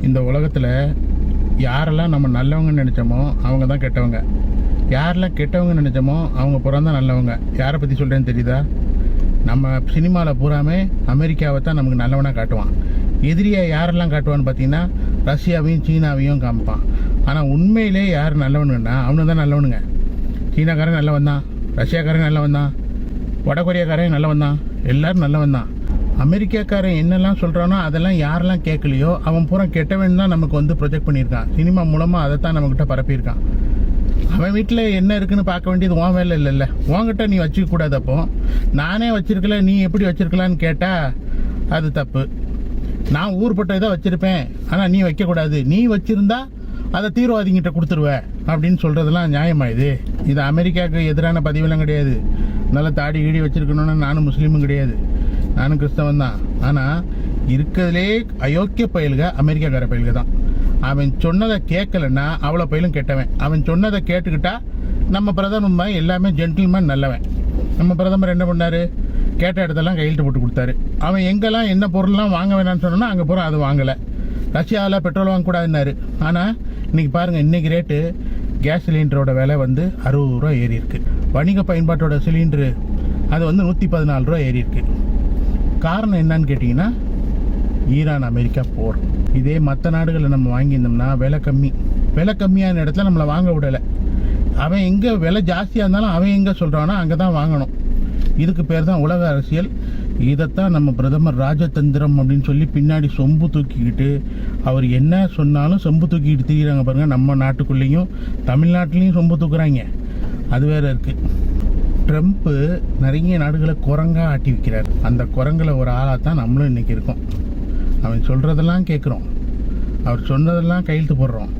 இந்த உலகத்தில் யாரெல்லாம் நம்ம நல்லவங்கன்னு நினச்சோமோ அவங்க தான் கெட்டவங்க, யாரெல்லாம் கெட்டவங்க நினச்சோமோ அவங்க புறந்தான் நல்லவங்க. யாரை பற்றி சொல்கிறேன்னு தெரியுதா? நம்ம சினிமாவில் பூராமே அமெரிக்காவை தான் நமக்கு நல்லவனாக காட்டுவான். எதிரியாக யாரெல்லாம் காட்டுவான்னு பார்த்தீங்கன்னா ரஷ்யாவையும் சீனாவையும் காமிப்பான். ஆனால் உண்மையிலே யார் நல்லவனுன்னா அவனு தான் நல்லவனுங்க. சீனாக்காரன் நல்லவன் தான், ரஷ்யாக்காரன் நல்லவன் தான், வடகொரியாக்காரன் நல்லவன் தான், எல்லோரும் நல்லவன் தான். அமெரிக்காக்காரன் என்னெல்லாம் சொல்கிறானோ அதெல்லாம் யாரெல்லாம் கேட்கலையோ அவன் பூரா கெட்டவன் தான் நமக்கு வந்து ப்ரொஜெக்ட் பண்ணியிருக்கான். சினிமா மூலமாக அதை தான் நம்மக்கிட்ட பரப்பியிருக்கான். அவன் வீட்டில் என்ன இருக்குன்னு பார்க்க வேண்டியது உன் வேலை இல்லைல்ல, உன்கிட்ட நீ வச்சுக்க கூடாது. அப்போ நானே வச்சிருக்கல நீ எப்படி வச்சிருக்கலான்னு கேட்டால் அது தப்பு. நான் ஊர்பட்ட இதை வச்சுருப்பேன் ஆனால் நீ வைக்கக்கூடாது, நீ வச்சுருந்தா அதை தீவிரவாதிங்கிட்ட கொடுத்துருவ அப்படின்னு சொல்கிறதெல்லாம் நியாயமா? இது அமெரிக்காவுக்கு எதிரான பதிவெல்லாம் கிடையாது. நல்லா தாடி கீடி வச்சுருக்கணும்னு நானும் முஸ்லீமும் கிடையாது, நானும் கிறிஸ்தவன் தான். ஆனால் இருக்கிறதுலே அயோக்கிய பயில்க அமெரிக்காக்கார பயில்க தான். அவன் சொன்னதை கேட்கலன்னா அவ்வளோ பயிலும் கெட்டவன். அவன் சொன்னதை கேட்டுக்கிட்டா நம்ம பிரதமர் எல்லாமே ஜென்டில்மேன் நல்லவன். நம்ம பிரதமர் என்ன பண்ணார்? கேட்ட இடத்தெல்லாம் கையெழுத்து போட்டு கொடுத்தாரு. அவன் எங்கெல்லாம் என்ன பொருள்லாம் வாங்க வேணான்னு சொன்னோன்னா அங்கே போகிற அது வாங்கலை. ரஷ்யாவில் பெட்ரோல் வாங்கக்கூடாதுன்னாரு. ஆனால் இன்றைக்கி பாருங்கள், இன்றைக்கி ரேட்டு கேஸ் சிலிண்டரோட விலை வந்து 60 ரூபா ஏறி இருக்குது. வணிக பயன்பாட்டோட சிலிண்டரு அது வந்து 114 ரூபா ஏறி இருக்குது. காரணம் என்னன்னு கேட்டிங்கன்னா ஈரான் அமெரிக்கா போர். இதே மற்ற நாடுகளில் நம்ம வாங்கியிருந்தோம்னா விலை கம்மியான இடத்துல நம்மளை வாங்க விடலை. அவன் எங்கே விலை ஜாஸ்தியாக இருந்தாலும் அவன் எங்கே சொல்கிறானோ அங்கே தான் வாங்கணும். இதுக்கு பேர் தான் உலக அரசியல். இதைத்தான் நம்ம பிரதமர் ராஜதந்திரம் அப்படின்னு சொல்லி பின்னாடி சொம்பு தூக்கிக்கிட்டு அவர் என்ன சொன்னாலும் சொம்பு தூக்கிக்கிட்டு திரிகிறாங்க பாருங்கள். நம்ம நாட்டுக்குள்ளேயும் தமிழ்நாட்டிலையும் சொம்பு தூக்குறாங்க. அது வேற இருக்குது. ட்ரம்ப்பு நிறைய நாடுகளை குரங்கா ஆட்டி வைக்கிறார். அந்த குரங்கில் ஒரு ஆளாக தான் நம்மளும் இன்றைக்கி இருக்கோம். அவன் சொல்கிறதெல்லாம் கேட்குறோம், அவர் சொன்னதெல்லாம் கையெழுத்து போடுறோம்.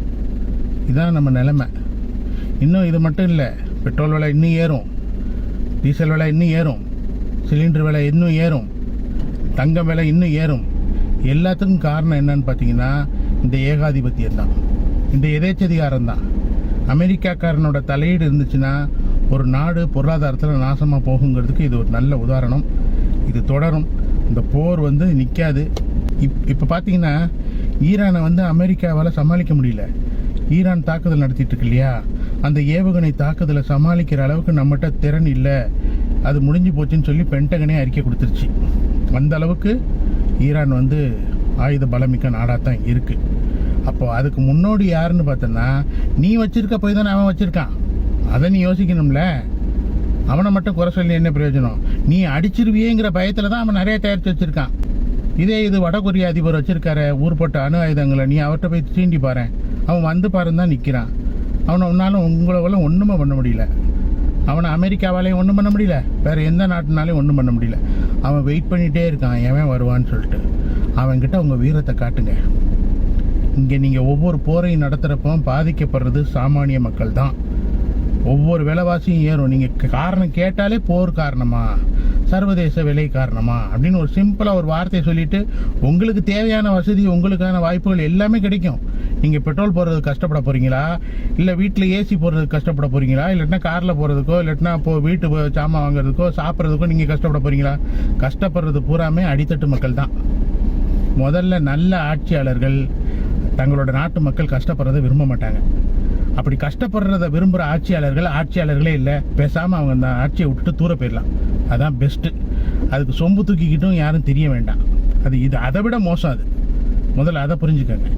இதான் நம்ம நிலைமை. இன்னும் இது மட்டும் இல்லை, பெட்ரோல் விலை இன்னும் ஏறும், டீசல் விலை இன்னும் ஏறும், சிலிண்டர் விலை இன்னும் ஏறும், தங்கம் விலை இன்னும் ஏறும். எல்லாத்துக்கும் காரணம் என்னன்னு பார்த்தீங்கன்னா இந்த ஏகாதிபத்தியம் தான், இந்த எதேச்சதிகாரம் தான். அமெரிக்காக்காரனோட தலையீடு இருந்துச்சுன்னா ஒரு நாடு பொருளாதாரத்தில் நாசமாக போகுங்கிறதுக்கு இது ஒரு நல்ல உதாரணம். இது தொடரும். இந்த போர் வந்து நிற்காது. இப்போ பார்த்தீங்கன்னா ஈரானை வந்து அமெரிக்காவால் சமாளிக்க முடியல. ஈரான் தாக்குதல் நடத்திட்டு இருக்கு இல்லையா, அந்த ஏவுகணை தாக்குதலை சமாளிக்கிற அளவுக்கு நம்மகிட்ட திறன் இல்லை, அது முடிஞ்சு போச்சுன்னு சொல்லி பென்டகனே அறிக்கை கொடுத்துருச்சு. அந்த அளவுக்கு ஈரான் வந்து ஆயுத பலமிக்க நாடாக தான் இருக்குது. அப்போது அதுக்கு முன்னோடி யாருன்னு பார்த்தோன்னா நீ வச்சிருக்க போய் தானே அவன் வச்சுருக்கான். அதை நீ யோசிக்கணும்ல. அவனை மட்டும் குறை சொல்லி என்ன பிரயோஜனம்? நீ அடிச்சிருவியேங்கிற பயத்தில் தான் அவன் நிறைய தயாரித்து வச்சுருக்கான். இது வடகொரிய அதிபர் வச்சிருக்காரு ஊர்பட்ட அணு ஆயுதங்களை. நீ அவர்கிட்ட போய் தீண்டி பாரு, அவன் வந்து பாருன்னு தான் நிற்கிறான். அவனை ஒன்றாலும் உங்களெல்லாம் ஒன்றுமே பண்ண முடியல. அவனை அமெரிக்காவாலேயும் ஒன்றும் பண்ண முடியல, வேறு எந்த நாட்டுனாலையும் ஒன்றும் பண்ண முடியல. அவன் வெயிட் பண்ணிகிட்டே இருக்கான் எவன் வருவான்னு சொல்லிட்டு. அவன்கிட்ட உங்கள் வீரத்தை காட்டுங்க. இங்கே நீங்கள் ஒவ்வொரு போரையும் நடத்துகிறப்போ பாதிக்கப்படுறது சாமானிய மக்கள் தான். ஒவ்வொரு விலைவாசியும் ஏறும். நீங்கள் காரணம் கேட்டாலே போர் காரணமா, சர்வதேச விலை காரணமா அப்படின்னு ஒரு சிம்பிளாக ஒரு வார்த்தையை சொல்லிவிட்டு உங்களுக்கு தேவையான வசதி, உங்களுக்கான வாய்ப்புகள் எல்லாமே கிடைக்கும். நீங்கள் பெட்ரோல் போடுறதுக்கு கஷ்டப்பட போகிறீங்களா, இல்லை வீட்டில் ஏசி போடுறதுக்கு கஷ்டப்பட போகிறீங்களா, இல்லைன்னா காரில் போகிறதுக்கோ, இல்லைன்னா வீட்டு சாமான் வாங்குறதுக்கோ சாப்பிட்றதுக்கோ நீங்கள் கஷ்டப்பட போகிறீங்களா? கஷ்டப்படுறது பூராமே அடித்தட்டு மக்கள் தான். முதல்ல நல்ல ஆட்சியாளர்கள் தங்களோட நாட்டு மக்கள் கஷ்டப்படுறதை விரும்ப மாட்டாங்க. அப்படி கஷ்டப்படுறத விரும்புகிற ஆட்சியாளர்களே இல்லை. பேசாமல் அவங்க அந்த ஆட்சியை விட்டுட்டு தூர போயிடலாம். அதான் பெஸ்ட்டு. அதுக்கு சொம்பு தூக்கிக்கிட்டும் யாரும் தெரிய வேண்டாம். இது அதை விட மோசம். அது முதல்ல அதை புரிஞ்சுக்கோங்க.